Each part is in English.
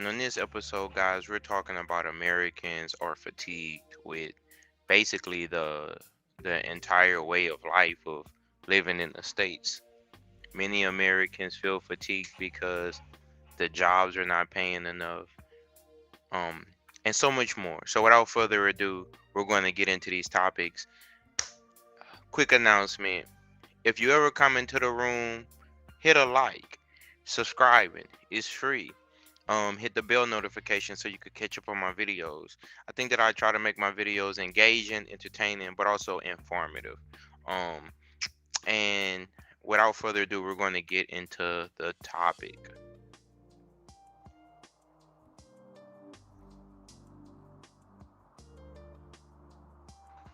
And on this episode, guys, we're talking about Americans are fatigued with basically the entire way of life of living in the States. Many Americans feel fatigued because the jobs are not paying enough, um, and so much more. So without further ado, we're going to get into these topics. Quick announcement. If you ever come into the room, hit a like, subscribing. It's free. Hit the bell notification so you could catch up on my videos. I think that I try to make my videos engaging, entertaining, but also informative. Um, and without further ado, we're going to get into the topic.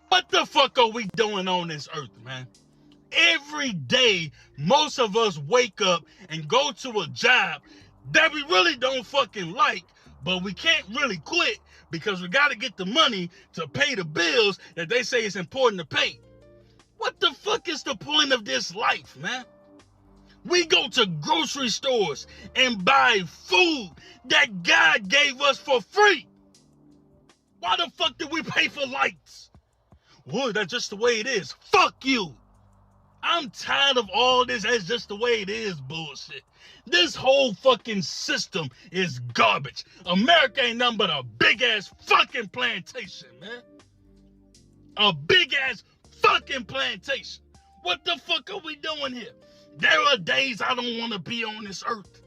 What the fuck are we doing on this earth, man? Every day, most of us wake up and go to a job that we really don't fucking like, but we can't really quit because we got to get the money to pay the bills that they say it's important to pay. What the fuck is the point of this life, man? We go to grocery stores and buy food that God gave us for free. Why the fuck did we pay for lights? Well, that's just the way it is. Fuck you. I'm tired of all this that's just the way it is bullshit. This whole fucking system is garbage. America ain't nothing but a big ass fucking plantation, man. A big ass fucking plantation. What the fuck are we doing here? There are days I don't want to be on this earth.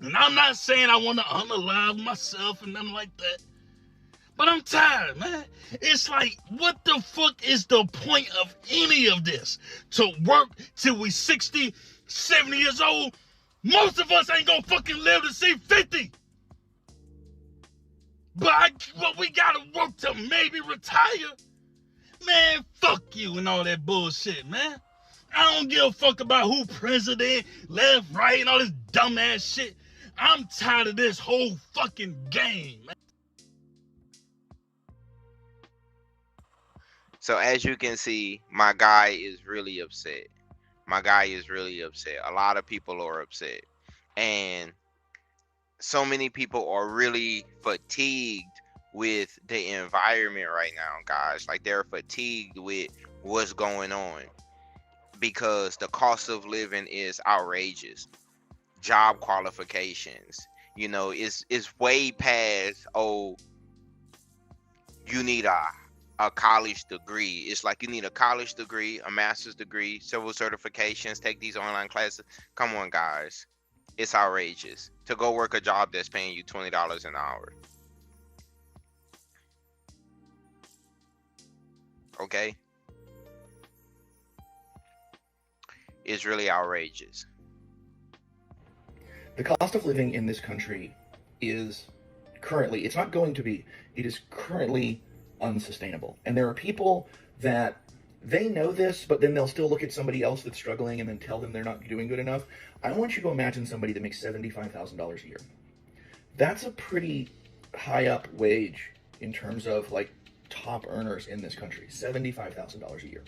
And I'm not saying I want to unalive myself and nothing like that. But I'm tired, man. It's like, what the fuck is the point of any of this? To work till we 60, 70 years old? Most of us ain't gonna fucking live to see 50. But we gotta work to maybe retire. Man, fuck you and all that bullshit, man. I don't give a fuck about who president, left, right, and all this dumbass shit. I'm tired of this whole fucking game, man. So as you can see, my guy is really upset. My guy is really upset. A lot of people are upset. And so many people are really fatigued with the environment right now, guys. Like they're fatigued with what's going on because the cost of living is outrageous. Job qualifications, is way past, oh, you need a college degree. It's like you need a college degree, a master's degree, several certifications, take these online classes. Come on, guys. It's outrageous to go work a job that's paying you $20 an hour. Okay? It's really outrageous. The cost of living in this country is currently, it's not going to be, it is currently unsustainable. And there are people that they know this, but then they'll still look at somebody else that's struggling and then tell them they're not doing good enough. I want you to imagine somebody that makes $75,000 a year. That's a pretty high up wage in terms of like top earners in this country, $75,000 a year.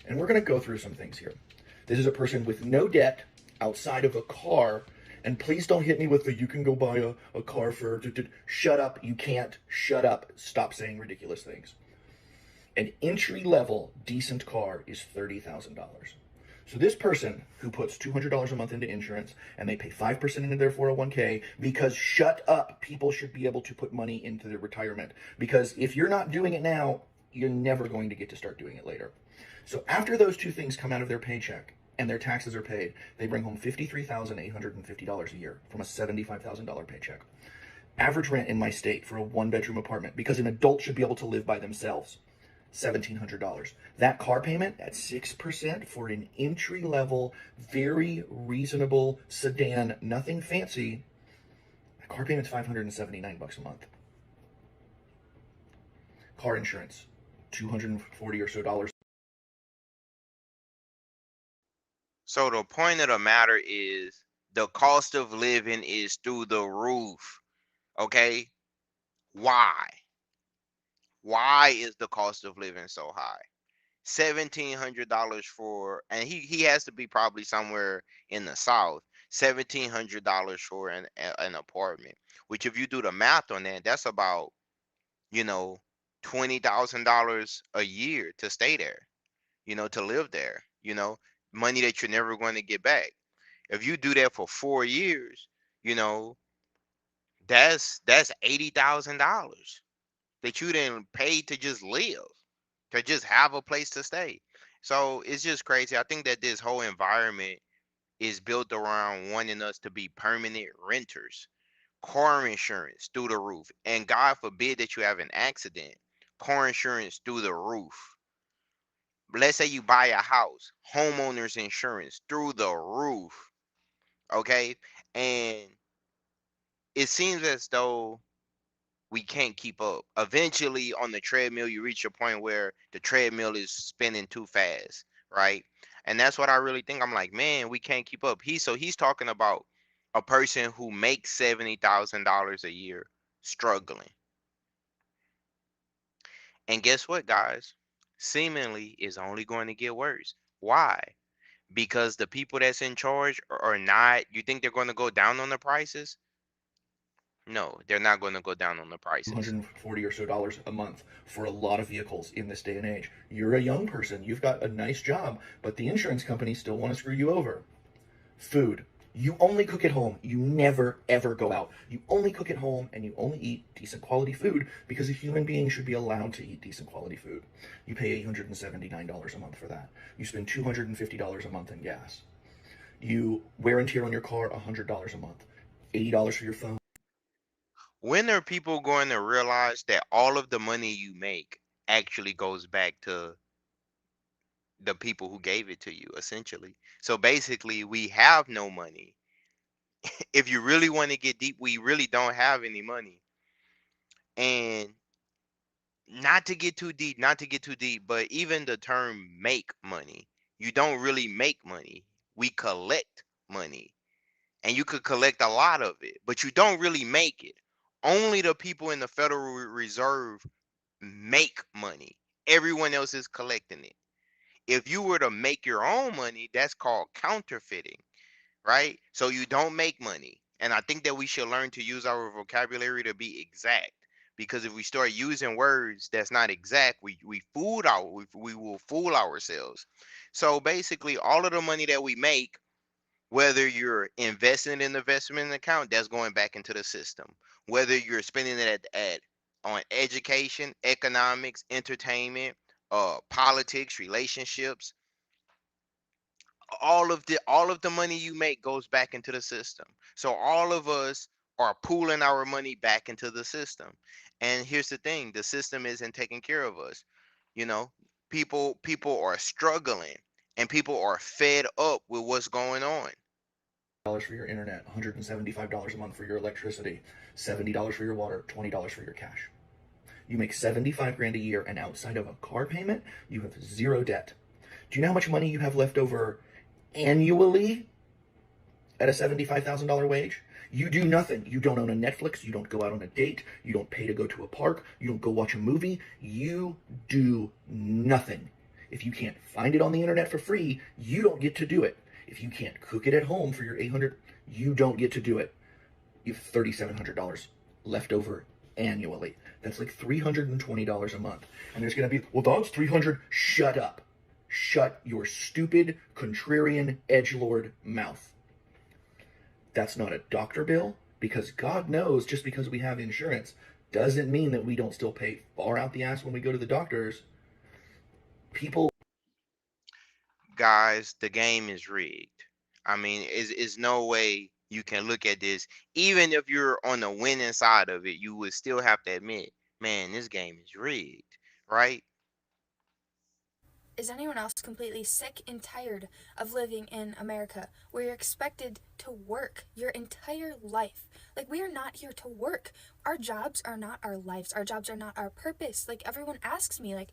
And we're going to go through some things here. This is a person with no debt outside of a car. And please don't hit me with the, you can go buy a car for, shut up, you can't, shut up, stop saying ridiculous things. An entry level decent car is $30,000. So this person who puts $200 a month into insurance and they pay 5% into their 401k, because shut up, people should be able to put money into their retirement. Because if you're not doing it now, you're never going to get to start doing it later. So after those two things come out of their paycheck, and their taxes are paid, they bring home $53,850 a year from a $75,000 paycheck. Average rent in my state for a one-bedroom apartment, because an adult should be able to live by themselves, $1,700. That car payment at 6% for an entry-level, very reasonable sedan, nothing fancy, that car payment's $579 a month. Car insurance, $240 or so dollars. So the point of the matter is the cost of living is through the roof. Okay? Why? Why is the cost of living so high? $1,700 for, and he has to be probably somewhere in the South. $1,700 for an apartment. which if you do the math on that, that's about, you know, $20,000 a year to stay there, to live there, money that you're never going to get back. If you do that for 4 years, you know, that's $80,000 that you didn't pay to just live, to just have a place to stay. So it's just crazy. I think that this whole environment is built around wanting us to be permanent renters. Car insurance through the roof. And God forbid that you have an accident. Car insurance through the roof. Let's say you buy a house, homeowners insurance through the roof. Okay? And it seems as though we can't keep up. Eventually, on the treadmill, you reach a point where the treadmill is spinning too fast, right? And that's what I really think. I'm like, man, we can't keep up. He's talking about a person who makes $70,000 a year struggling. And guess what, guys? Seemingly is only going to get worse. Why? Because the people that's in charge are not, you think they're going to go down on the prices? No, they're not going to go down on the prices. 140 or so dollars a month for a lot of vehicles in this day and age. You're a young person, you've got a nice job, but the insurance companies still want to screw you over. Food. You only cook at home. You never ever go out. You only cook at home and you only eat decent quality food because a human being should be allowed to eat decent quality food. You pay $879 a month for that. You spend $250 a month in gas. You wear and tear on your car $100 a month. $80 for your phone. When are people going to realize that all of the money you make actually goes back to the people who gave it to you, essentially? So basically, we have no money. If you really want to get deep, we really don't have any money. And not to get too deep, not to get too deep, but even the term make money, you don't really make money. We collect money. And you could collect a lot of it, but you don't really make it. Only the people in the Federal Reserve make money. Everyone else is collecting it. If you were to make your own money, that's called counterfeiting, right? So you don't make money. And I think that we should learn to use our vocabulary to be exact. Because if we start using words that's not exact, we will fool ourselves. So basically, all of the money that we make, whether you're investing in the investment account, that's going back into the system. Whether you're spending it at on education, economics, entertainment, politics, relationships, all of the money you make goes back into the system. So all of us are pooling our money back into the system. And here's the thing, the system isn't taking care of us. You know, people are struggling and people are fed up with what's going on. Dollars for your internet, $175 a month for your electricity, $70 for your water, $20 for your cash. You make 75 grand a year, and outside of a car payment, you have zero debt. Do you know how much money you have left over annually at a $75,000 wage? You do nothing. You don't own a Netflix. You don't go out on a date. You don't pay to go to a park. You don't go watch a movie. You do nothing. If you can't find it on the internet for free, you don't get to do it. If you can't cook it at home for your 800, you don't get to do it. You have $3,700 left over annually. That's like $320 a month. And there's going to be, well, that's 300. Shut up. Shut your stupid, contrarian, edgelord mouth. That's not a doctor bill, because God knows just because we have insurance doesn't mean that we don't still pay far out the ass when we go to the doctors. People. Guys, the game is rigged. I mean, is no way you can look at this. Even if you're on the winning side of it, you would still have to admit, man, this game is rigged, right? Is anyone else completely sick and tired of living in America where you're expected to work your entire life? Like, we are not here to work. Our jobs are not our lives. Our jobs are not our purpose. Like, everyone asks me, like,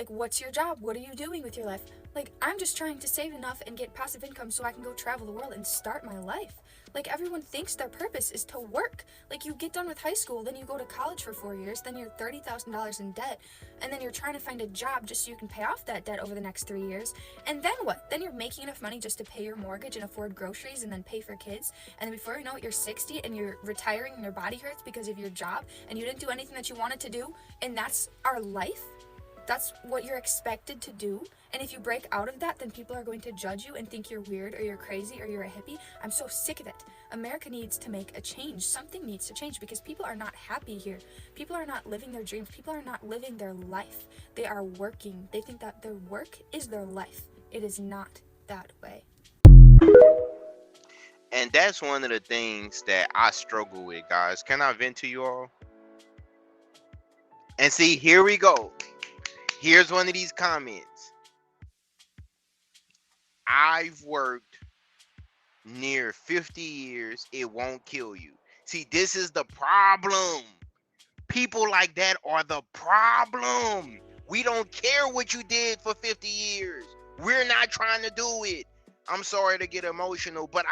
what's your job? What are you doing with your life? Like, I'm just trying to save enough and get passive income so I can go travel the world and start my life. Like everyone thinks their purpose is to work. Like you get done with high school, then you go to college for 4 years, then you're $30,000 in debt, and then you're trying to find a job just so you can pay off that debt over the next 3 years. And then what? Then you're making enough money just to pay your mortgage and afford groceries and then pay for kids. And then before you know it, you're 60 and you're retiring and your body hurts because of your job and you didn't do anything that you wanted to do. And that's our life. That's what you're expected to do. And if you break out of that, then people are going to judge you and think you're weird or you're crazy or you're a hippie. I'm so sick of it. America needs to make a change. Something needs to change because people are not happy here. People are not living their dreams. People are not living their life. They are working. They think that their work is their life. It is not that way. And that's one of the things that I struggle with, guys. Can I vent to you all? And see, here we go. Here's one of these comments. I've worked near 50 years. It won't kill you. See, this is the problem. People like that are the problem. We don't care what you did for 50 years. We're not trying to do it. I'm sorry to get emotional, but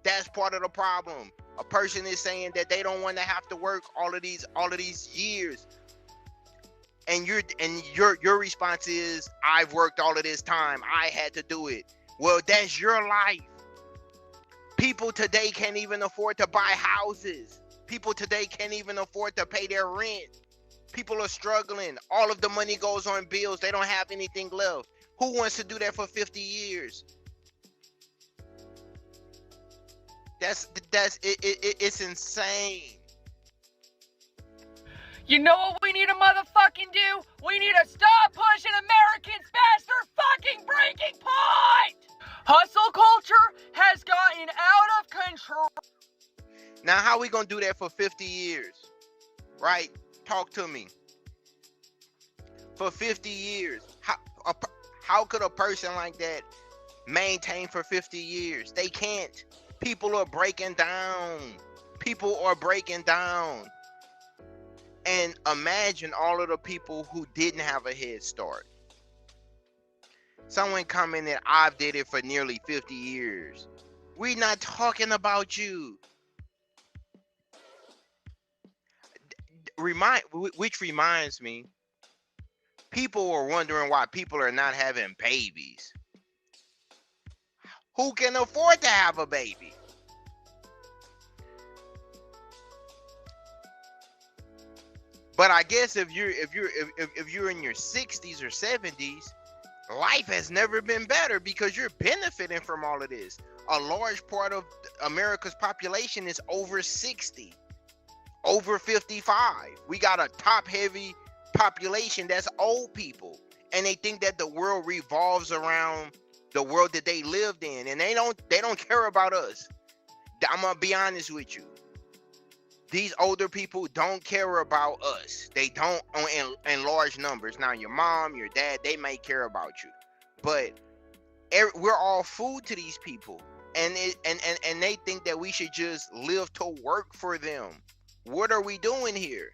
that's part of the problem. A person is saying that they don't want to have to work all of these years. And your response is, I've worked all of this time. I had to do it. Well, that's your life. People today can't even afford to buy houses. People today can't even afford to pay their rent. People are struggling. All of the money goes on bills. They don't have anything left. Who wants to do that for 50 years? It's insane. You know what we need to motherfucking do? We need to stop pushing Americans past their fucking breaking point! Hustle culture has gotten out of control. Now, how we gonna do that for 50 years? Right? Talk to me. For 50 years, how could a person like that maintain for 50 years? They can't. People are breaking down. People are breaking down. And imagine all of the people who didn't have a head start. Someone commented, I've did it for nearly 50 years. We're not talking about you. Which reminds me, people are wondering why people are not having babies. Who can afford to have a baby? But I guess if you're in your 60s or 70s, life has never been better because you're benefiting from all of this. A large part of America's population is over 60, over 55. We got a top-heavy population that's old people, and they think that the world revolves around the world that they lived in, and they don't care about us. I'm gonna be honest with you. These older people don't care about us. They don't in large numbers. Now, your mom, your dad, they may care about you, but we're all food to these people, and they think that we should just live to work for them. What are we doing here?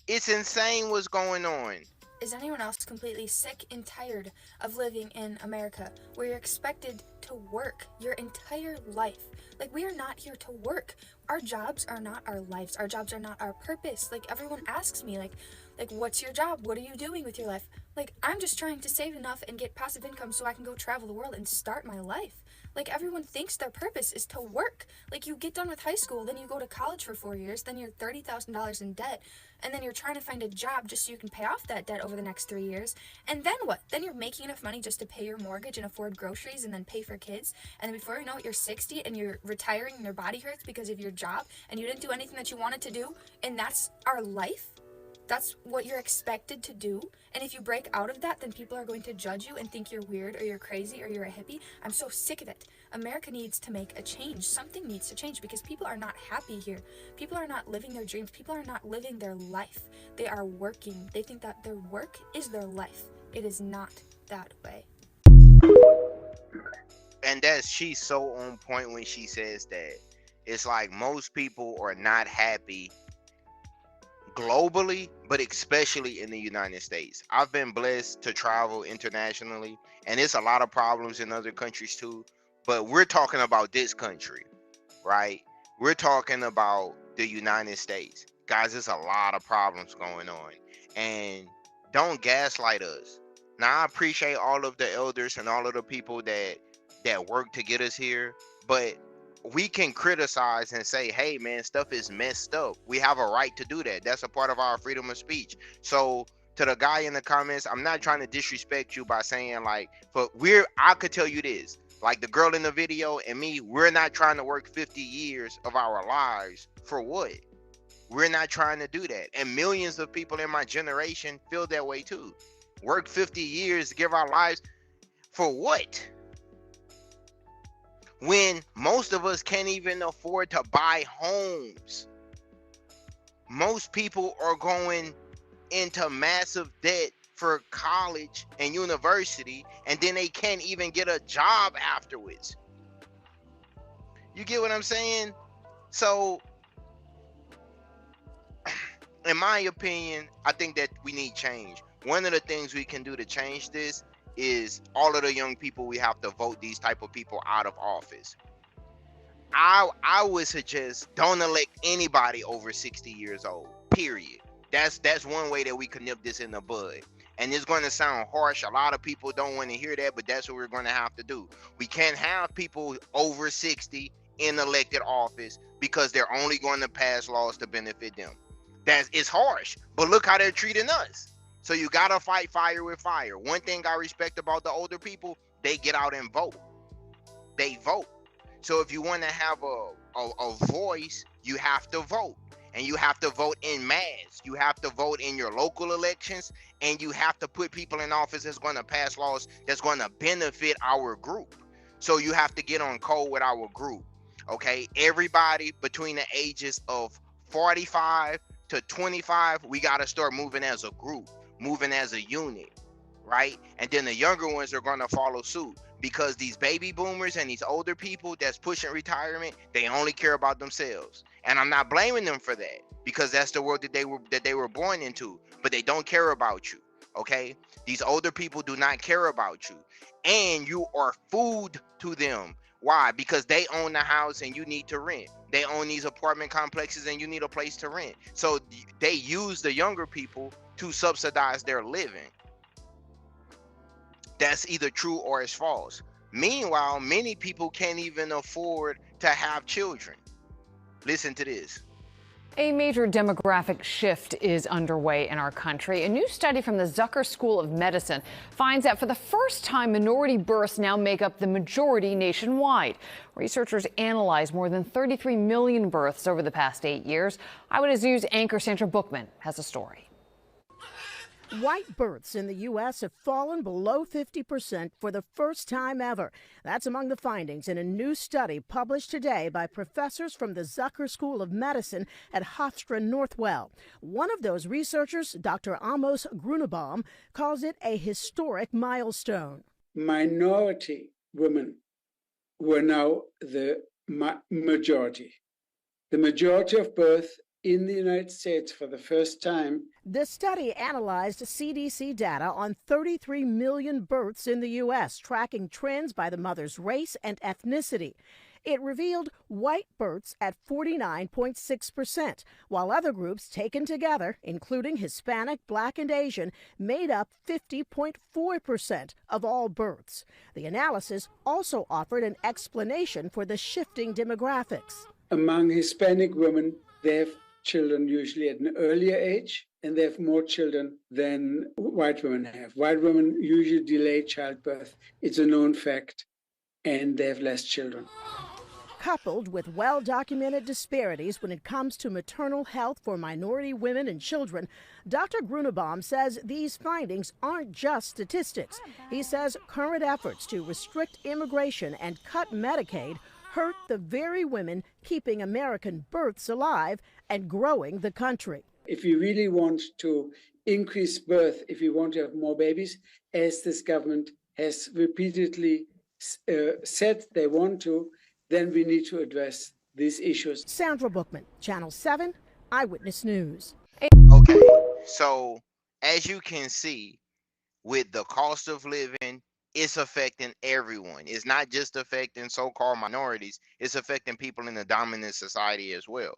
It's insane what's going on. Is anyone else completely sick and tired of living in America where you're expected to work your entire life? Like, we are not here to work. Our jobs are not our lives. Our jobs are not our purpose. Like, everyone asks me, like, what's your job? What are you doing with your life? Like, I'm just trying to save enough and get passive income so I can go travel the world and start my life. Like, everyone thinks their purpose is to work. Like, you get done with high school, then you go to college for 4 years, then you're $30,000 in debt, and then you're trying to find a job just so you can pay off that debt over the next 3 years. And then what? Then you're making enough money just to pay your mortgage and afford groceries and then pay for kids. And then before you know it, you're 60 and you're retiring and your body hurts because of your job and you didn't do anything that you wanted to do. And that's our life. That's what you're expected to do. And if you break out of that, then people are going to judge you and think you're weird or you're crazy or you're a hippie. I'm so sick of it. America needs to make a change. Something needs to change because people are not happy here. People are not living their dreams. People are not living their life. They are working. They think that their work is their life. It is not that way. And she's so on point when she says that. It's like most people are not happy globally, but especially in the United States. I've been blessed to travel internationally, and it's a lot of problems in other countries too. But we're talking about this country, right? We're talking about the United States. Guys, there's a lot of problems going on. And don't gaslight us. Now, I appreciate all of the elders and all of the people that work to get us here, but we can criticize and say, hey man, stuff is messed up. We have a right to do that. That's a part of our freedom of speech. So to the guy in the comments, I'm not trying to disrespect you by saying like, but I could tell you this, like the girl in the video and me, we're not trying to work 50 years of our lives for what? We're not trying to do that. And millions of people in my generation feel that way too. Work 50 years, give our lives for what? When most of us can't even afford to buy homes. Most people are going into massive debt for college and university, and then they can't even get a job afterwards. You get what I'm saying? So, in my opinion, I think that we need change. One of the things we can do to change this is all of the young people, we have to vote these type of people out of office. I would suggest don't elect anybody over 60 years old, period. That's one way that we can nip this in the bud. And it's going to sound harsh. A lot of people don't want to hear that, but that's what we're going to have to do. We can't have people over 60 in elected office because they're only going to pass laws to benefit them. It's harsh, but look how they're treating us. So you gotta fight fire with fire. One thing I respect about the older people, they get out and vote. They vote. So if you want to have a voice, you have to vote. And you have to vote in mass. You have to vote in your local elections. And you have to put people in office that's going to pass laws that's going to benefit our group. So you have to get on code with our group. Okay? Everybody between the ages of 45 to 25, we got to start moving as a group. Moving as a unit, right? And then the younger ones are going to follow suit because these baby boomers and these older people that's pushing retirement, they only care about themselves. And I'm not blaming them for that because that's the world that they were born into, but they don't care about you, okay? These older people do not care about you, and you are food to them. Why? Because they own the house and you need to rent. They own these apartment complexes and you need a place to rent. So they use the younger people to subsidize their living. That's either true or it's false. Meanwhile, many people can't even afford to have children. Listen to this. A major demographic shift is underway in our country. A new study from the Zucker School of Medicine finds that for the first time, minority births now make up the majority nationwide. Researchers analyzed more than 33 million births over the past 8 years. Eyewitness News anchor Sandra Bookman has a story. White births in the U.S. have fallen below 50% for the first time ever. That's among the findings in a new study published today by professors from the Zucker School of Medicine at Hofstra Northwell. One of those researchers, Dr. Amos Grunebaum, calls it a historic milestone. Minority women were now the majority. The majority of birth in the United States for the first time. The study analyzed CDC data on 33 million births in the U.S., tracking trends by the mother's race and ethnicity. It revealed white births at 49.6%, while other groups taken together, including Hispanic, Black, and Asian, made up 50.4% of all births. The analysis also offered an explanation for the shifting demographics. Among Hispanic women, they have children usually at an earlier age, and they have more children than white women have. White women usually delay childbirth. It's a known fact, and they have less children. Coupled with well-documented disparities when it comes to maternal health for minority women and children, Dr. Grunebaum says these findings aren't just statistics. He says current efforts to restrict immigration and cut Medicaid hurt the very women keeping American births alive and growing the country. If you really want to increase birth, if you want to have more babies, as this government has repeatedly said they want to, then we need to address these issues. Sandra Bookman, Channel 7, Eyewitness News. Okay, so as you can see, with the cost of living, it's affecting everyone. It's not just affecting so-called minorities. It's affecting people in the dominant society as well.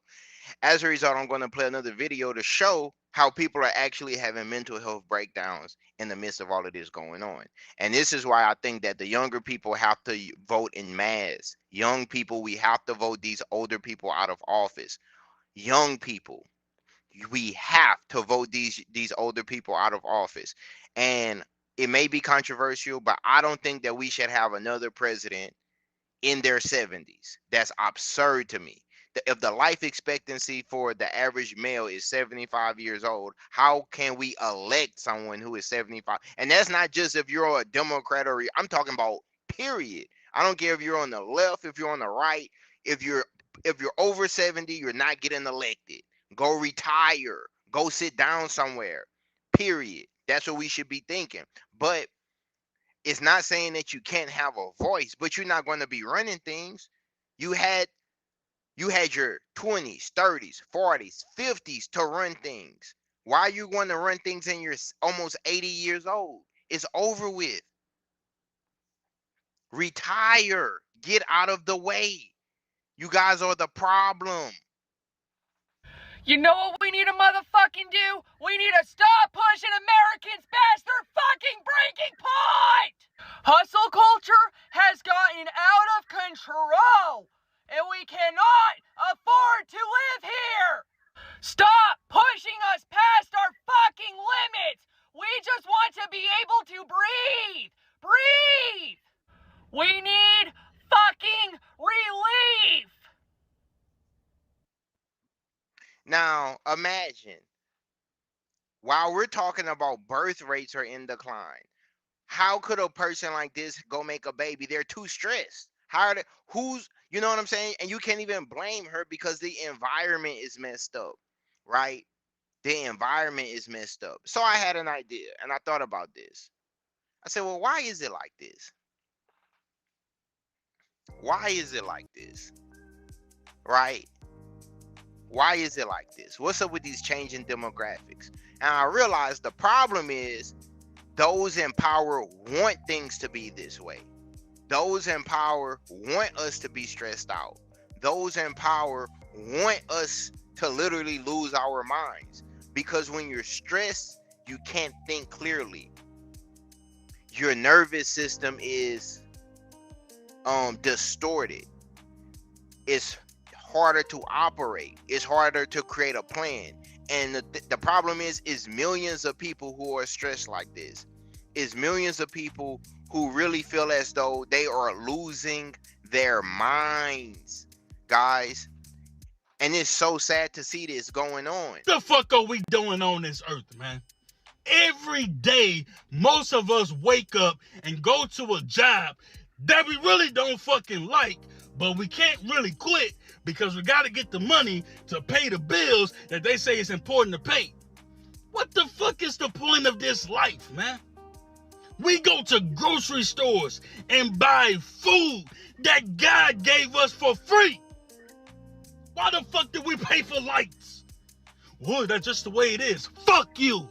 As a result, I'm going to play another video to show how people are actually having mental health breakdowns in the midst of all of this going on. And this is why I think that the younger people have to vote in mass. Young people, we have to vote these older people out of office. Young people, we have to vote these older people out of office. And it may be controversial, but I don't think that we should have another president in their 70s. That's absurd to me. If the life expectancy for the average male is 75 years old, how can we elect someone who is 75? And that's not just if you're a Democrat or I'm talking about period. I don't care if you're on the left, if you're on the right, if you're over 70, you're not getting elected. Go retire. Go sit down somewhere. Period. That's what we should be thinking. But it's not saying that you can't have a voice, but you're not going to be running things. You had your 20s, 30s, 40s, 50s to run things. Why are you going to run things in your almost 80 years old? It's over with. Retire. Get out of the way. You guys are the problem. You know what we need to motherfucking do? We need to stop pushing Americans past their fucking breaking point! Hustle culture has gotten out of control, and we cannot afford to live here! Stop pushing us past our fucking limits! We just want to be able to breathe! Breathe! We need fucking relief! Now, imagine, while we're talking about birth rates are in decline, how could a person like this go make a baby? They're too stressed. How are they, you know what I'm saying? And you can't even blame her because the environment is messed up, right? The environment is messed up. So I had an idea and I thought about this. I said, well, why is it like this? Why is it like this? Right? Why is it like this? What's up with these changing demographics? And I realized the problem is those in power want things to be this way. Those in power want us to be stressed out. Those in power want us to literally lose our minds. Because when you're stressed, you can't think clearly. Your nervous system is distorted. It's harder to operate. It's harder to create a plan. And the problem is millions of people who are stressed like this. Is millions of people who really feel as though they are losing their minds, guys. And it's so sad to see this going on. What the fuck are we doing on this earth, man? Every day, most of us wake up and go to a job that we really don't fucking like, but we can't really quit because we got to get the money to pay the bills that they say is important to pay. What the fuck is the point of this life, man? We go to grocery stores and buy food that God gave us for free. Why the fuck did we pay for lights? Well, that's just the way it is. Fuck you.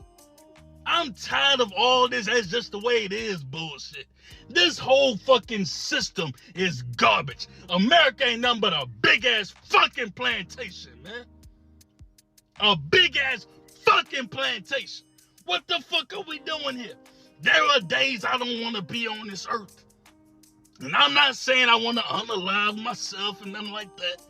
I'm tired of all this "that's just the way it is" bullshit. This whole fucking system is garbage. America ain't nothing but a big ass fucking plantation, man. A big ass fucking plantation. What the fuck are we doing here? There are days I don't want to be on this earth. And I'm not saying I want to unalive myself and nothing like that.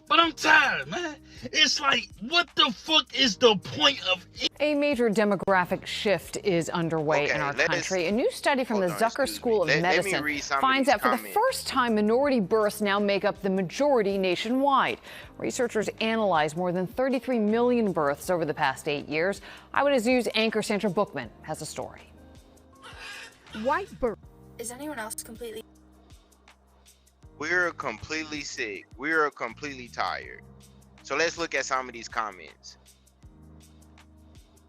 But I'm tired, man. It's like, what the fuck is the point of it? A major demographic shift is underway in our country. A new study from the Zucker School of Medicine finds that for the first time, minority births now make up the majority nationwide. Researchers analyzed more than 33 million births over the past 8 years. Eyewitness News anchor Sandra Bookman has a story. White birth. Is anyone else completely? We're completely sick. We're completely tired. So let's look at some of these comments.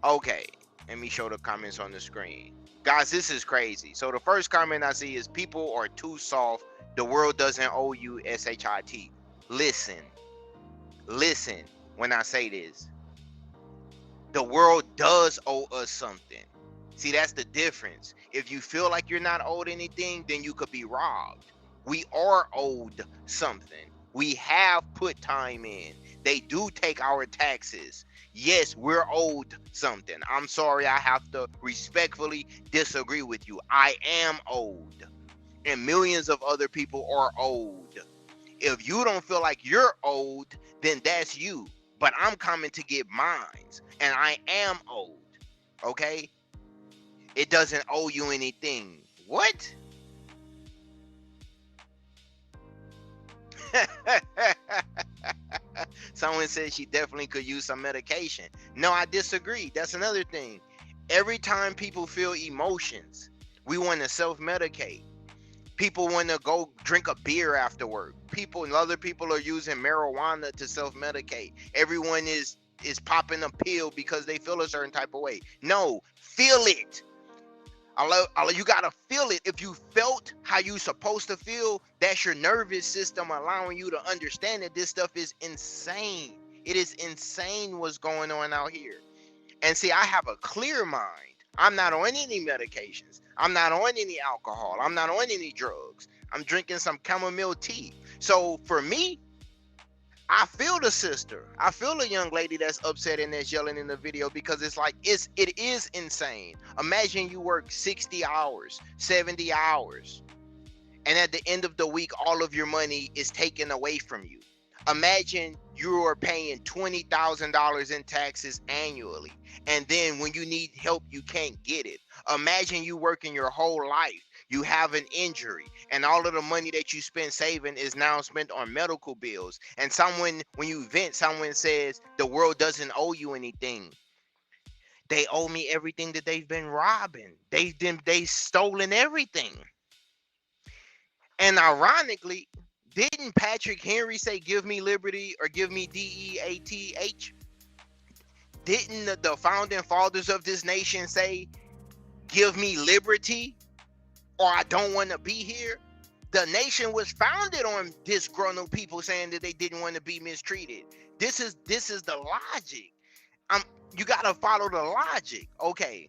Okay, let me show the comments on the screen. Guys, this is crazy. So the first comment I see is people are too soft. The world doesn't owe you SHIT. Listen when I say this. The world does owe us something. See, that's the difference. If you feel like you're not owed anything, then you could be robbed. We are owed something. We have put time in. They do take our taxes. Yes, we're owed something. I'm sorry, I have to respectfully disagree with you. I am owed. And millions of other people are owed. If you don't feel like you're owed, then that's you. But I'm coming to get mines. And I am owed. Okay? It doesn't owe you anything. What? Someone said she definitely could use some medication. No, I disagree. That's another thing. Every time people feel emotions, we want to self-medicate. People want to go drink a beer after work. Other people are using marijuana to self-medicate. Everyone is popping a pill because they feel a certain type of way. No, feel it. You gotta feel it. If you felt how you supposed to feel, that's your nervous system allowing you to understand that this stuff is insane. It is insane what's going on out here. And see, I have a clear mind. I'm not on any medications. I'm not on any alcohol. I'm not on any drugs. I'm drinking some chamomile tea. So for me, I feel the sister. I feel the young lady that's upset and that's yelling in the video, because it's like it is insane. Imagine you work 60 hours, 70 hours, and at the end of the week, all of your money is taken away from you. Imagine you are paying $20,000 in taxes annually, and then when you need help, you can't get it. Imagine you working your whole life, you have an injury, and all of the money that you spend saving is now spent on medical bills. And when you vent, someone says the world doesn't owe you anything. They owe me everything that they've been robbing. They stolen everything. And ironically, didn't Patrick Henry say, "Give me liberty," or "Give me DEATH"? Didn't the founding fathers of this nation say, "Give me liberty, or I don't want to be here"? The nation was founded on disgruntled people saying that they didn't want to be mistreated. This is the logic. You gotta follow the logic. Okay.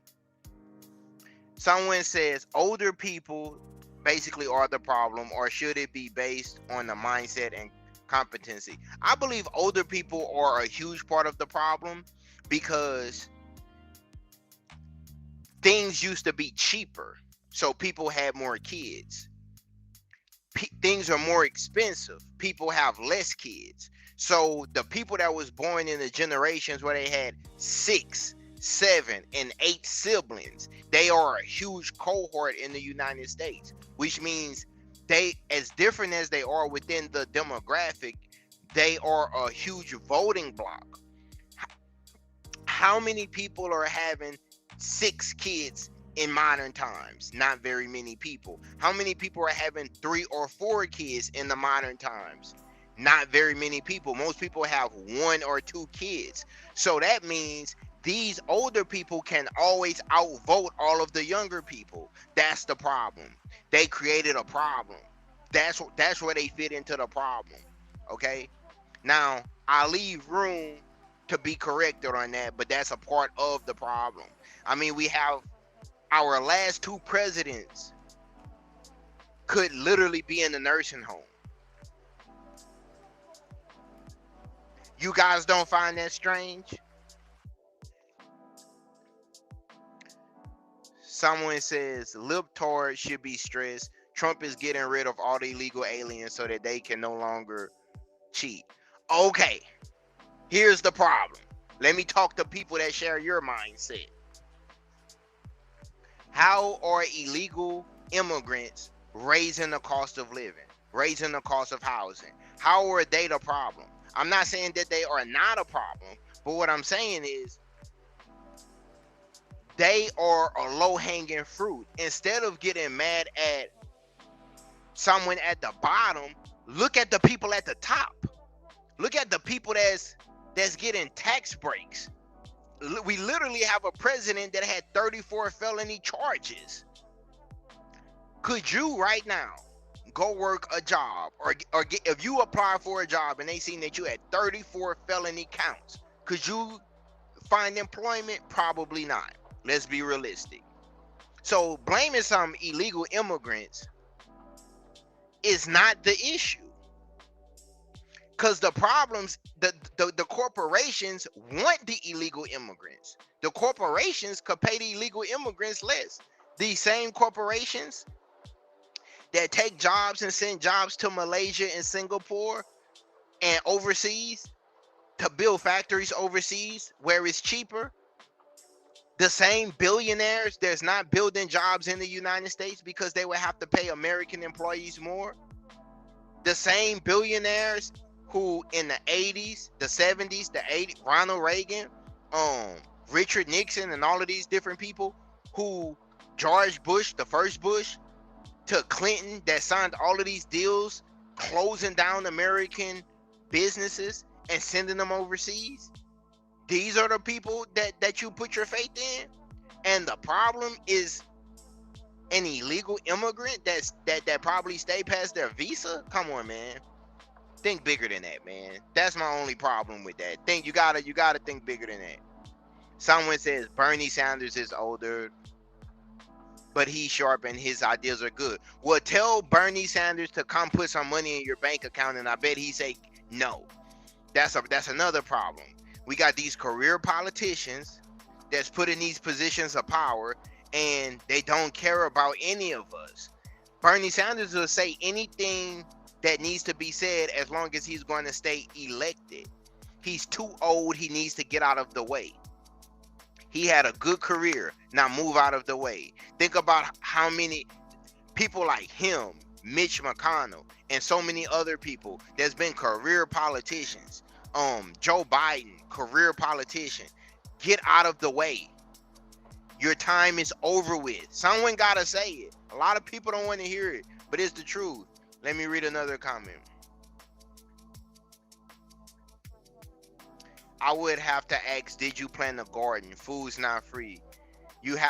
Someone says older people basically are the problem, or should it be based on the mindset and competency? I believe older people are a huge part of the problem, because things used to be cheaper, so people had more kids. Things are more expensive, people have less kids. So the people that was born in the generations where they had 6, 7, and 8 siblings, they are a huge cohort in the United States, which means they, as different as they are within the demographic, they are a huge voting block. How many people are having 6 kids in modern times? Not very many people. How many people are having 3 or 4 kids in the modern times? Not very many people. Most people have 1 or 2 kids. So that means these older people can always outvote all of the younger people. That's the problem. They created a problem. That's where they fit into the problem. Okay? Now, I leave room to be corrected on that, but that's a part of the problem. I mean, we have our last 2 presidents could literally be in a nursing home. You guys don't find that strange? Someone says libtards should be stressed. Trump is getting rid of all the illegal aliens so that they can no longer cheat. Okay, here's the problem. Let me talk to people that share your mindset. How are illegal immigrants raising the cost of living, raising the cost of housing? How are they the problem? I'm not saying that they are not a problem, but what I'm saying is they are a low-hanging fruit. Instead of getting mad at someone at the bottom, look at the people at the top. Look at the people that's getting tax breaks. We literally have a president that had 34 felony charges. Could you right now go work a job, or get, if you apply for a job and they seen that you had 34 felony counts, could you find employment? Probably not. Let's be realistic. So blaming some illegal immigrants is not the issue. Because the problems, the corporations want the illegal immigrants. The corporations could pay the illegal immigrants less. These same corporations that take jobs and send jobs to Malaysia and Singapore and overseas to build factories overseas where it's cheaper. The same billionaires that's not building jobs in the United States because they would have to pay American employees more. The same billionaires who in the 80s, the 70s, the 80s, Ronald Reagan, Richard Nixon, and all of these different people, who George Bush, the first Bush, to Clinton, that signed all of these deals, closing down American businesses and sending them overseas. These are the people that you put your faith in. And the problem is an illegal immigrant that probably stay past their visa. Come on, man. Think bigger than that, man. That's my only problem with that. You gotta think bigger than that. Someone says Bernie Sanders is older, but he's sharp and his ideas are good. Well, tell Bernie Sanders to come put some money in your bank account, and I bet he say no. That's another problem. We got these career politicians that's put in these positions of power, and they don't care about any of us. Bernie Sanders will say anything that needs to be said as long as he's going to stay elected. He's too old. He needs to get out of the way. He had a good career. Now move out of the way. Think about how many people like him, Mitch McConnell, and so many other people that's been career politicians. Joe Biden, career politician. Get out of the way. Your time is over with. Someone gotta say it. A lot of people don't want to hear it, but it's the truth. Let me read another comment. I would have to ask, did you plant a garden? Food's not free.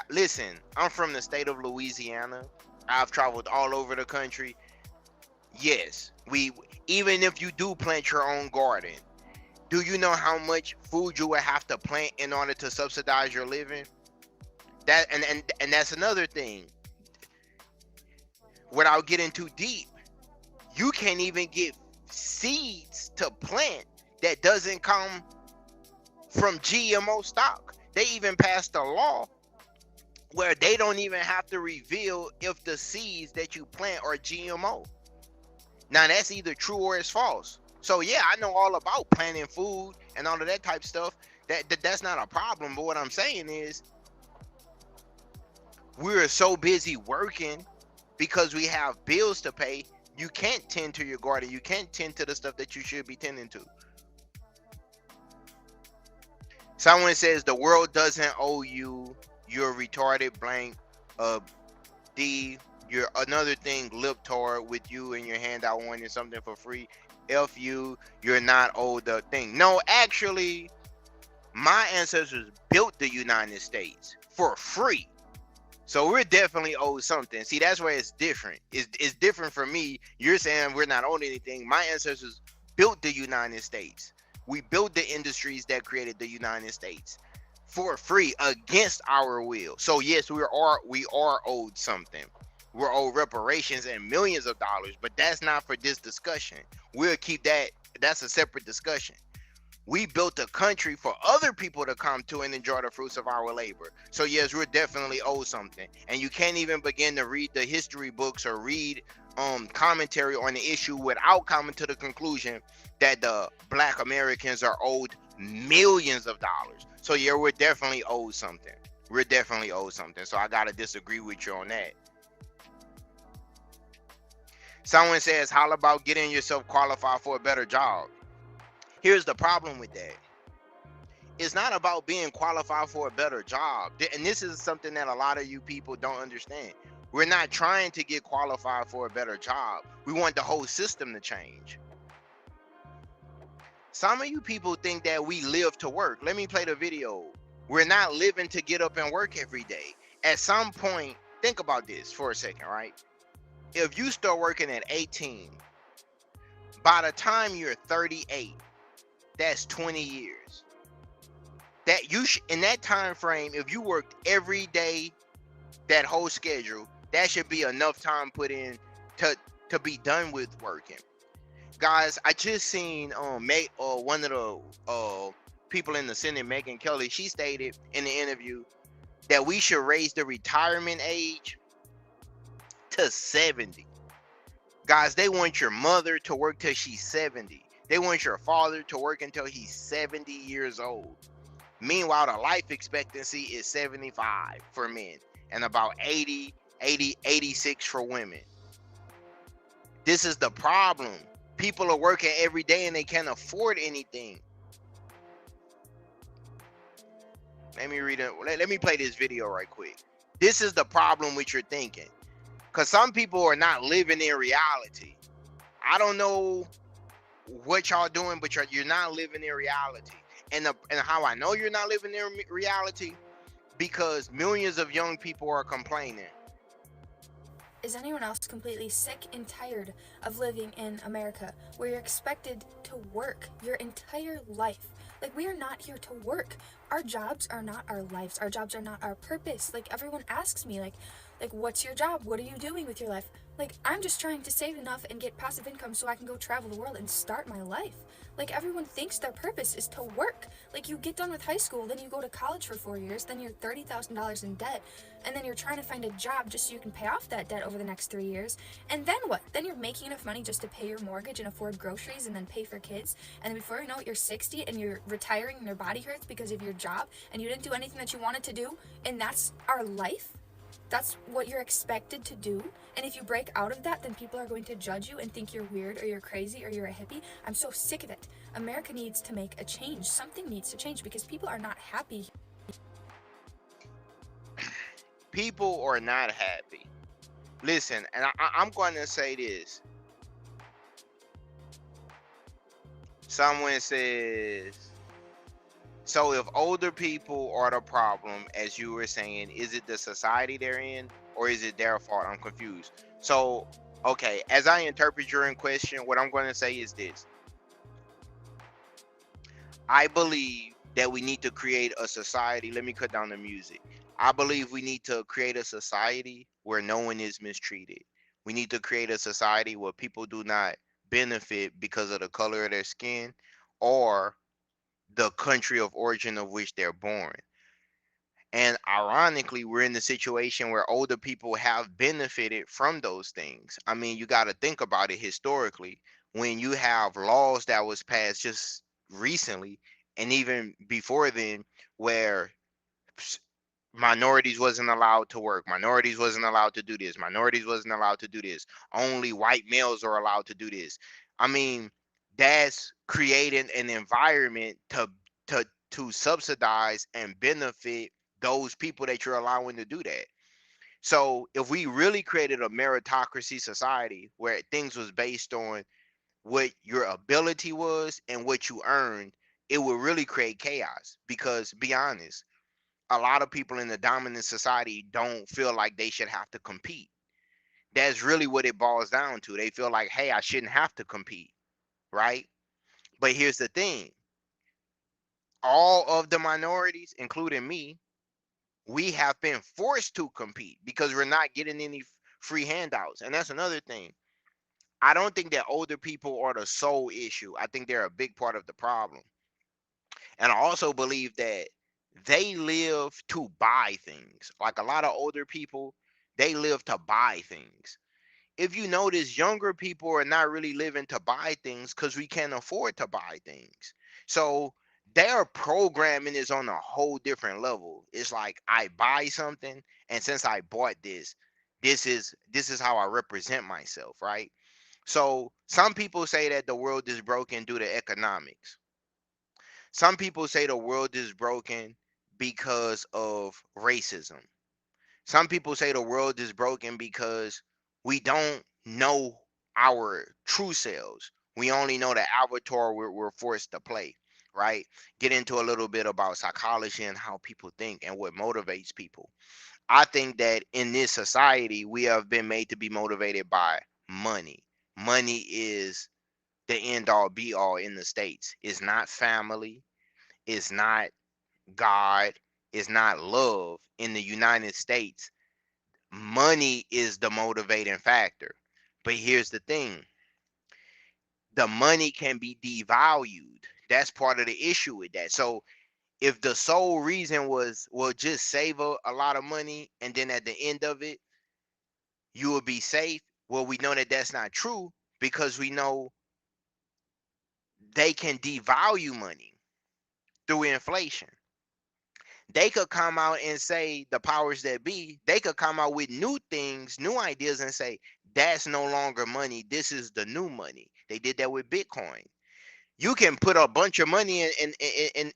Listen, I'm from the state of Louisiana. I've traveled all over the country. Yes, even if you do plant your own garden, do you know how much food you would have to plant in order to subsidize your living? That and that's another thing. Without getting too deep, you can't even get seeds to plant that doesn't come from GMO stock. They even passed a law where they don't even have to reveal if the seeds that you plant are GMO. Now that's either true or it's false. So yeah, I know all about planting food and all of that type of stuff. That's not a problem. But what I'm saying is, we're so busy working because we have bills to pay. You can't tend to your garden. You can't tend to the stuff that you should be tending to. Someone says the world doesn't owe you. You're retarded. Blank. D. You're another thing. Lip-tard with you in your hand. I wanted something for free. F you. You're not owed the thing. No, actually, my ancestors built the United States for free. So we're definitely owed something. See, that's where it's different. It's different for me. You're saying we're not owed anything. My ancestors built the United States. We built the industries that created the United States for free against our will. So yes, we are owed something. We're owed reparations and millions of dollars, but that's not for this discussion. We'll keep that. That's a separate discussion. We built a country for other people to come to and enjoy the fruits of our labor. So yes, we're definitely owed something. And you can't even begin to read the history books or read commentary on the issue without coming to the conclusion that the Black Americans are owed millions of dollars. So yeah, we're definitely owed something. We're definitely owed something. So I gotta disagree with you on that. Someone says, how about getting yourself qualified for a better job? Here's the problem with that. It's not about being qualified for a better job. And this is something that a lot of you people don't understand. We're not trying to get qualified for a better job. We want the whole system to change. Some of you people think that we live to work. Let me play the video. We're not living to get up and work every day. At some point, think about this for a second, right? If you start working at 18, by the time you're 38, that's 20 years. That you in that time frame, if you worked every day that whole schedule, that should be enough time put in to be done with working. Guys, I just seen one of the people in the Senate, Megan Kelly. She stated in the interview that we should raise the retirement age to 70. Guys, they want your mother to work till she's 70. They want your father to work until he's 70 years old. Meanwhile, the life expectancy is 75 for men and about 86 for women. This is the problem. People are working every day and they can't afford anything. Let me read it. Let me play this video right quick. This is the problem with your thinking. Because some people are not living in reality. I don't know what y'all doing, but you're not living in reality. And how I know you're not living in reality, because millions of young people are complaining. Is anyone else completely sick and tired of living in America where you're expected to work your entire life? Like, we are not here to work. Our jobs are not our lives. Our jobs are not our purpose. Like, everyone asks me, like, what's your job? What are you doing with your life? Like, I'm just trying to save enough and get passive income so I can go travel the world and start my life. Like, everyone thinks their purpose is to work. Like, you get done with high school, then you go to college for 4 years, then you're $30,000 in debt, and then you're trying to find a job just so you can pay off that debt over the next 3 years. And then what? Then you're making enough money just to pay your mortgage and afford groceries and then pay for kids. And then before you know it, you're 60 and you're retiring and your body hurts because of your job and you didn't do anything that you wanted to do. And that's our life. That's what you're expected to do. And if you break out of that, then people are going to judge you and think you're weird or you're crazy or you're a hippie. I'm so sick of it. America needs to make a change. Something needs to change because people are not happy. People are not happy. Listen, and I'm going to say this. Someone says, so if older people are the problem, as you were saying, is it the society they're in or is it their fault? I'm confused. So, okay, as I interpret your question, what I'm going to say is this. I believe that we need to create a society. Let me cut down the music. I believe we need to create a society where no one is mistreated. We need to create a society where people do not benefit because of the color of their skin or the country of origin of which they're born. And ironically, we're in the situation where older people have benefited from those things. I mean, you got to think about it historically. When you have laws that was passed just recently, and even before then, where minorities wasn't allowed to work, minorities wasn't allowed to do this, minorities wasn't allowed to do this, only white males are allowed to do this. I mean, that's creating an environment to subsidize and benefit those people that you're allowing to do that. So if we really created a meritocracy society where things was based on what your ability was and what you earned, it would really create chaos. Because be honest, a lot of people in the dominant society don't feel like they should have to compete. That's really what it boils down to. They feel like, hey, I shouldn't have to compete, right? But here's the thing. All of the minorities, including me, we have been forced to compete because we're not getting any free handouts. And that's another thing. I don't think that older people are the sole issue. I think they're a big part of the problem. And I also believe that they live to buy things. Like a lot of older people, they live to buy things. If you notice, younger people are not really living to buy things because we can't afford to buy things. So their programming is on a whole different level. It's like I buy something, and since I bought this, this is how I represent myself, right? So some people say that the world is broken due to economics. Some people say the world is broken because of racism. Some people say the world is broken because we don't know our true selves. We only know the avatar we're forced to play, right? Get into a little bit about psychology and how people think and what motivates people. I think that in this society, we have been made to be motivated by money. Money is the end all be all in the States. It's not family. It's not God. It's not love. In the United States, money is the motivating factor. But here's the thing, the money can be devalued. That's part of the issue with that. So if the sole reason was, well, just save a lot of money and then at the end of it you will be safe, well, we know that that's not true, because we know they can devalue money through inflation. They could come out and say, the powers that be, they could come out with new things, new ideas, and say that's no longer money, this is the new money. They did that with Bitcoin. You can put a bunch of money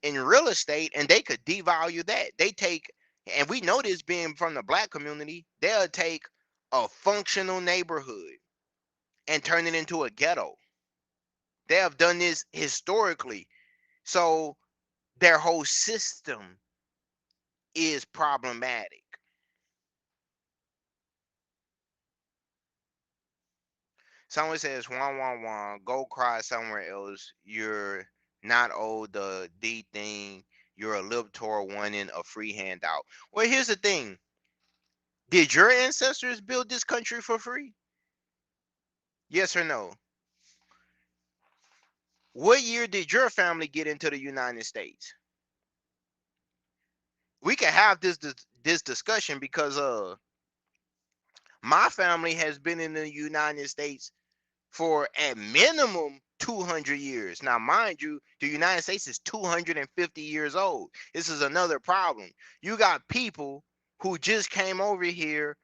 in real estate and they could devalue that. They take, and we know this being from the black community, they'll take a functional neighborhood and turn it into a ghetto. They have done this historically. So their whole system is problematic. Someone says, "Wah wah wah, go cry somewhere else. You're not owed the D thing. You're a libtor wanting a free handout." Well, here's the thing. Did your ancestors build this country for free? Yes or no? What year did your family get into the United States? We can have this discussion because my family has been in the United States for at minimum 200 years. Now, mind you, the United States is 250 years old. This is another problem. You got people who just came over here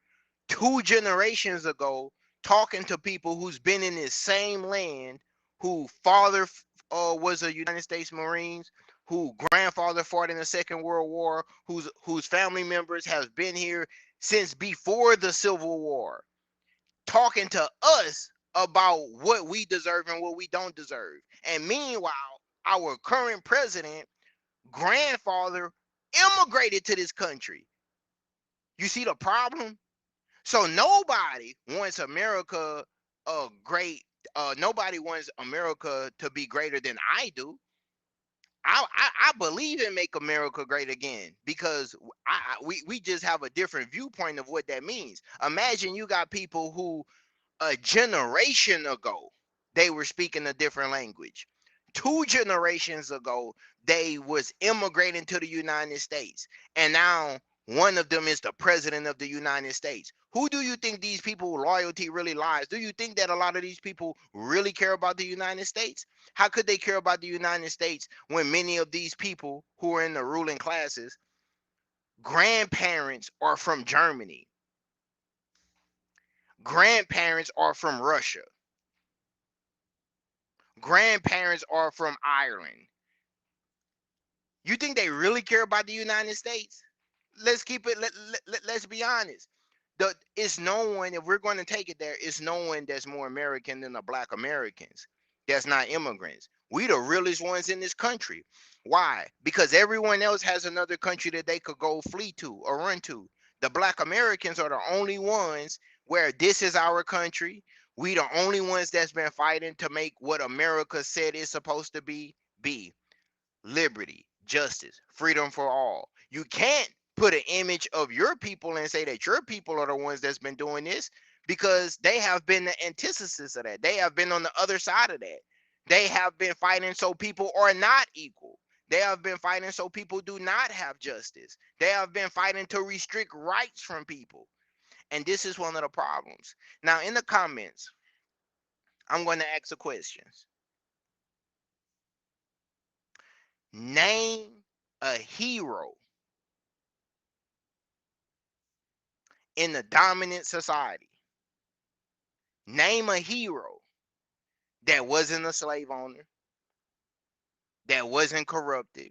2 generations ago talking to people who's been in this same land, who father was a United States Marines, who grandfather fought in the Second World War, whose family members have been here since before the Civil War, talking to us about what we deserve and what we don't deserve. And meanwhile, our current president, grandfather, immigrated to this country. You see the problem? So nobody wants America great. Nobody wants America to be greater than I do. I believe in make America great again, because we just have a different viewpoint of what that means. Imagine you got people who a generation ago they were speaking a different language. 2 generations ago they was immigrating to the United States, and now one of them is the president of the United States. Who do you think these people loyalty really lies? Do you think that a lot of these people really care about the United States? How could they care about the United States when many of these people who are in the ruling classes, grandparents are from Germany, grandparents are from Russia, grandparents are from Ireland? You think they really care about the United States? Let's keep it. Let's be honest. It's no one. If we're going to take it there, it's no one that's more American than the Black Americans. That's not immigrants. We the realest ones in this country. Why? Because everyone else has another country that they could go flee to or run to. The Black Americans are the only ones where this is our country. We the only ones that's been fighting to make what America said it's supposed to be liberty, justice, freedom for all. You can't put an image of your people and say that your people are the ones that's been doing this, because they have been the antithesis of that. They have been on the other side of that. They have been fighting so people are not equal. They have been fighting so people do not have justice. They have been fighting to restrict rights from people. And this is one of the problems. Now, in the comments, I'm going to ask the questions. Name a hero in the dominant society. Name a hero that wasn't a slave owner, that wasn't corrupted,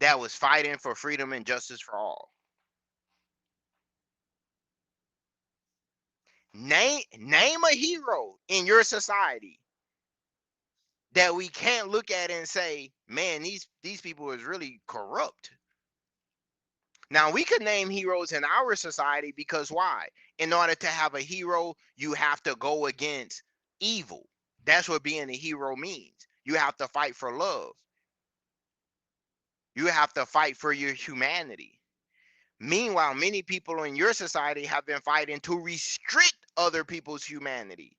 that was fighting for freedom and justice for all. Name a hero in your society that we can't look at and say, man, these people is really corrupt. Now, we could name heroes in our society because why? In order to have a hero, you have to go against evil. That's what being a hero means. You have to fight for love. You have to fight for your humanity. Meanwhile, many people in your society have been fighting to restrict other people's humanity.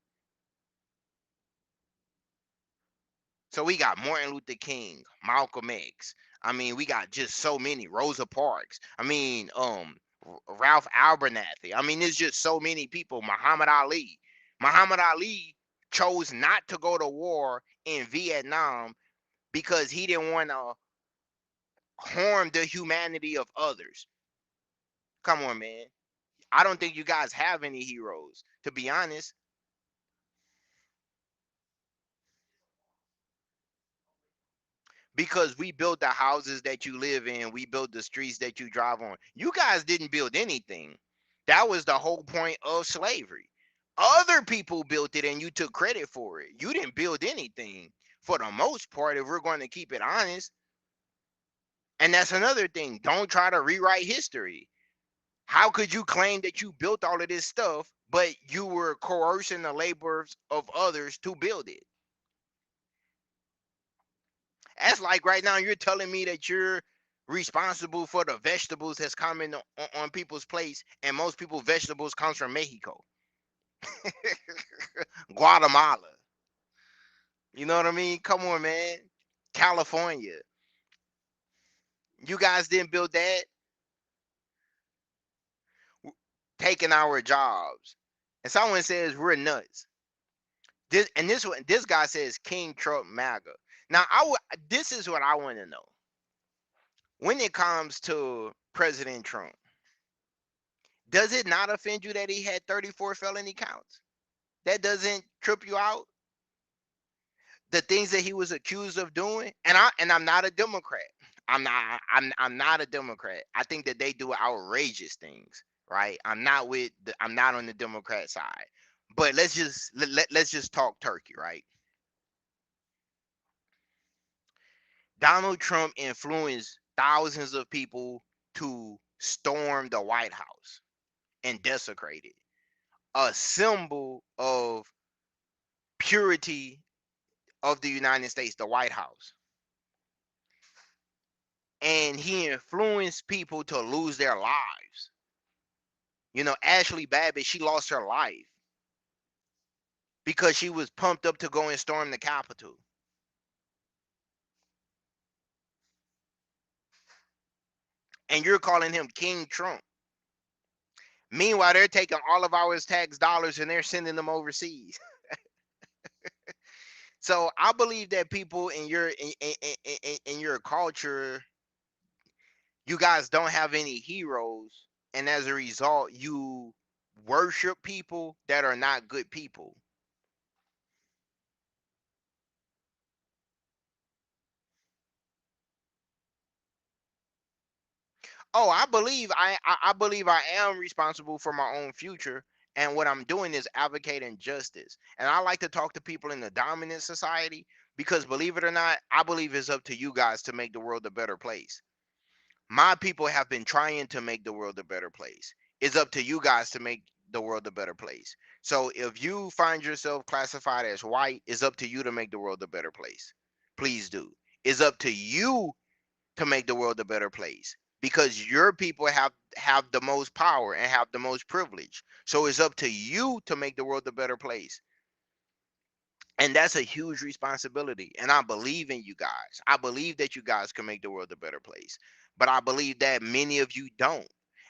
So we got Martin Luther King, Malcolm X. I mean, we got just so many. Rosa Parks. I mean, Ralph Abernathy. I mean, there's just so many people. Muhammad Ali. Muhammad Ali chose not to go to war in Vietnam because he didn't want to harm the humanity of others. Come on, man. I don't think you guys have any heroes, to be honest. Because we built the houses that you live in, we built the streets that you drive on. You guys didn't build anything. That was the whole point of slavery. Other people built it and you took credit for it. You didn't build anything for the most part, if we're going to keep it honest. And that's another thing. Don't try to rewrite history. How could you claim that you built all of this stuff, but you were coercing the labors of others to build it? That's like right now you're telling me that you're responsible for the vegetables that's coming on people's plates, and most people vegetables comes from Mexico, Guatemala. You know what I mean? Come on, man. California. You guys didn't build that. Taking our jobs. And someone says we're nuts. This guy says King Trump MAGA. Now this is what I want to know. When it comes to President Trump, does it not offend you that he had 34 felony counts? That doesn't trip you out? The things that he was accused of doing, and I'm not a Democrat. I'm not a Democrat. I think that they do outrageous things, right? I'm not on the Democrat side. But let's just talk turkey, right? Donald Trump influenced thousands of people to storm the White House and desecrate it. A symbol of purity of the United States, the White House. And he influenced people to lose their lives. You know, Ashley Babbitt, she lost her life because she was pumped up to go and storm the Capitol. And you're calling him King Trump. Meanwhile, they're taking all of our tax dollars and they're sending them overseas. So I believe that people in your culture, you guys don't have any heroes, and as a result, you worship people that are not good people. Oh, I believe I am responsible for my own future, and what I'm doing is advocating justice. And I like to talk to people in the dominant society because, believe it or not, I believe it's up to you guys to make the world a better place. My people have been trying to make the world a better place. It's up to you guys to make the world a better place. So if you find yourself classified as white, it's up to you to make the world a better place. Please do. It's up to you to make the world a better place because your people have the most power and have the most privilege. So it's up to you to make the world a better place. And that's a huge responsibility. And I believe in you guys. I believe that you guys can make the world a better place. But I believe that many of you don't.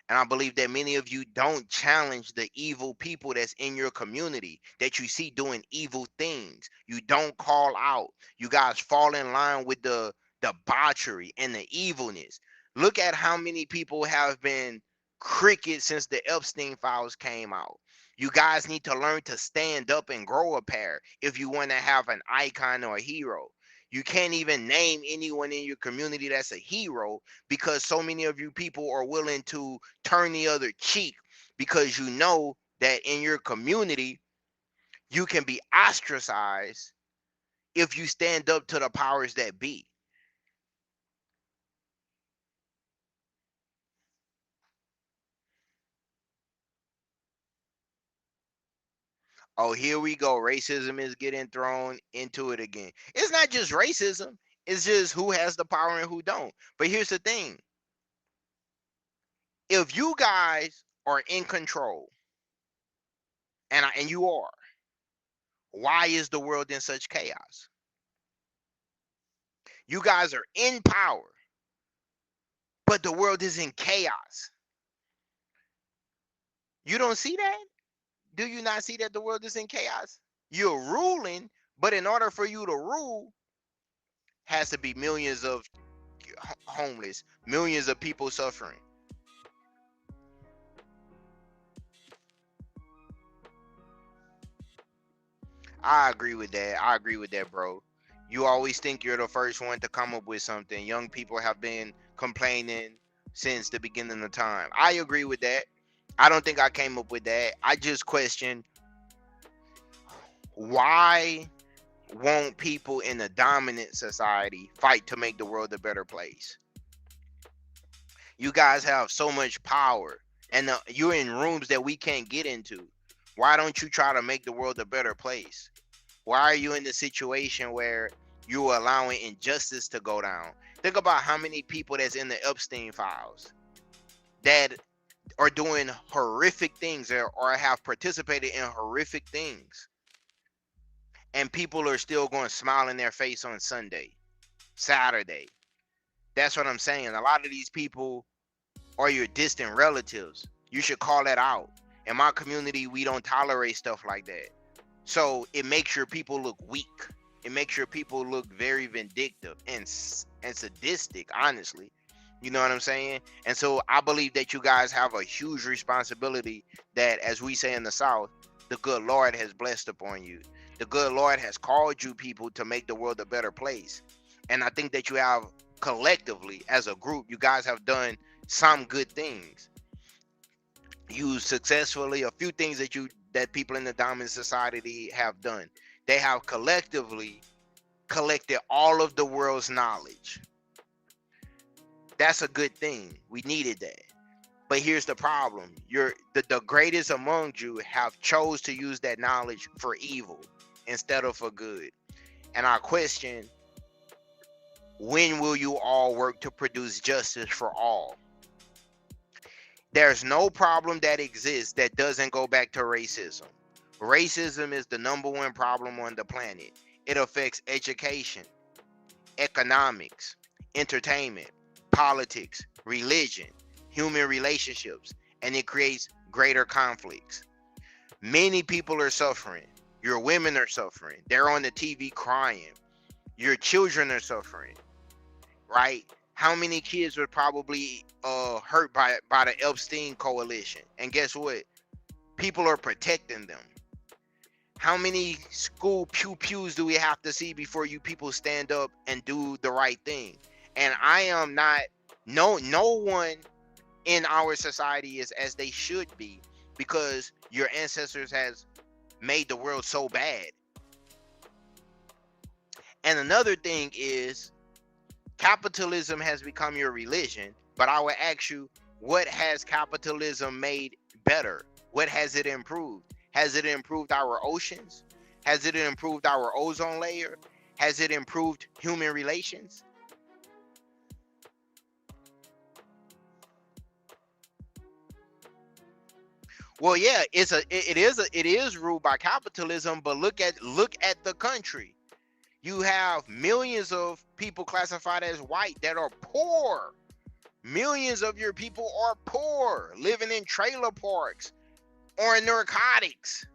And I believe that many of you don't challenge the evil people that's in your community that you see doing evil things. You don't call out. You guys fall in line with the debauchery and the evilness. Look at how many people have been cricket since the Epstein files came out. You guys need to learn to stand up and grow a pair if you want to have an icon or a hero. You can't even name anyone in your community that's a hero because so many of you people are willing to turn the other cheek because you know that in your community you can be ostracized if you stand up to the powers that be. Oh, here we go. Racism is getting thrown into it again. It's not just racism, it's just who has the power and who don't. But here's the thing. If you guys are in control, and you are, why is the world in such chaos? You guys are in power, but the world is in chaos. You don't see that? Do you not see that the world is in chaos? You're ruling, but in order for you to rule, has to be millions of homeless, millions of people suffering. I agree with that. I agree with that, bro. You always think you're the first one to come up with something. Young people have been complaining since the beginning of time. I agree with that. I don't think I came up with that. I just question, why won't people in a dominant society fight to make the world a better place? You guys have so much power, and you're in rooms that we can't get into. Why don't you try to make the world a better place? Why are you in the situation where you're allowing injustice to go down? Think about how many people that's in the Epstein files that are doing horrific things, or have participated in horrific things, and people are still going to smile in their face on Sunday, Saturday. That's what I'm saying. A lot of these people are your distant relatives. You should call that out. In my community, we don't tolerate stuff like that. So it makes your people look weak. It makes your people look very vindictive and sadistic, honestly. You know what I'm saying? And so I believe that you guys have a huge responsibility that, as we say in the South, the good Lord has blessed upon you. The good Lord has called you people to make the world a better place. And I think that you have, collectively, as a group, you guys have done some good things. You successfully, a few things that people in the dominant society have done. They have collectively collected all of the world's knowledge. That's a good thing. We needed that. But here's the problem. The greatest among you have chose to use that knowledge for evil instead of for good. And I question, when will you all work to produce justice for all? There's no problem that exists that doesn't go back to racism. Racism is the number one problem on the planet. It affects education, economics, entertainment, politics, religion, human relationships, and it creates greater conflicts. Many people are suffering. Your women are suffering. They're on the TV crying. Your children are suffering, right? How many kids were probably hurt by the Epstein coalition? And guess what? People are protecting them. How many school pews do we have to see before you people stand up and do the right thing? And I am not, no one in our society is as they should be, because your ancestors has made the world so bad. And another thing is, capitalism has become your religion, but I would ask you, what has capitalism made better? What has it improved? Has it improved our oceans? Has it improved our ozone layer? Has it improved human relations? Well, yeah, it is ruled by capitalism, but look at the country. You have millions of people classified as white that are poor. Millions of your people are poor, living in trailer parks or in narcotics.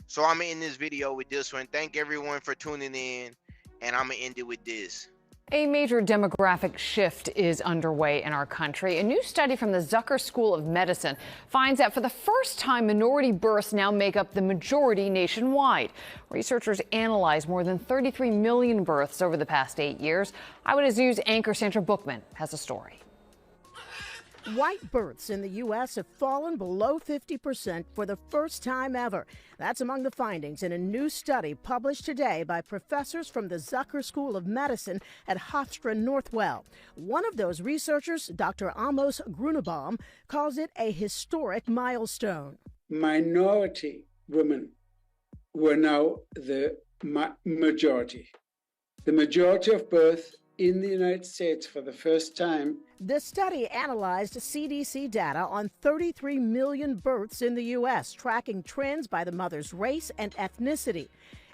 So I'm gonna end this video with this one. Thank everyone for tuning in, and I'm gonna end it with this. A major demographic shift is underway in our country. A new study from the Zucker School of Medicine finds that for the first time, minority births now make up the majority nationwide. Researchers analyzed more than 33 million births over the past 8 years. Eyewitness News anchor Sandra Bookman has a story. White births in the U.S. have fallen below 50% for the first time ever. That's among the findings in a new study published today by professors from the Zucker School of Medicine at Hofstra Northwell. One of those researchers, Dr. Amos Grunebaum, calls it a historic milestone. Minority women who are now the majority. The majority of birth in the United States for the first time. The study analyzed CDC data on 33 million births in the U.S., tracking trends by the mother's race and ethnicity.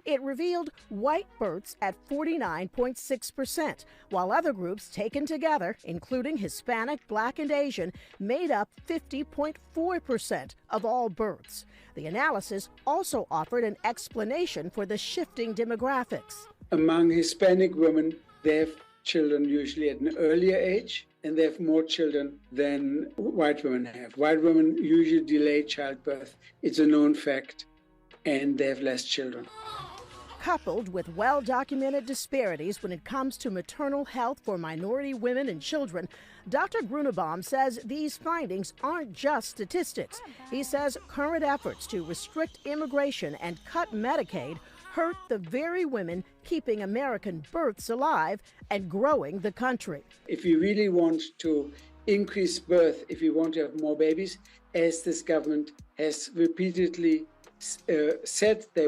It revealed white births at 49.6%, while other groups taken together, including Hispanic, Black, and Asian, made up 50.4% of all births. The analysis also offered an explanation for the shifting demographics. Among Hispanic women, they have children usually at an earlier age, and they have more children than white women have. White women usually delay childbirth. It's a known fact, and they have less children. Coupled with well-documented disparities when it comes to maternal health for minority women and children, Dr. Grunebaum says these findings aren't just statistics. He says current efforts to restrict immigration and cut Medicaid hurt the very women keeping American births alive and growing the country. If you really want to increase birth, if you want to have more babies, as this government has repeatedly said they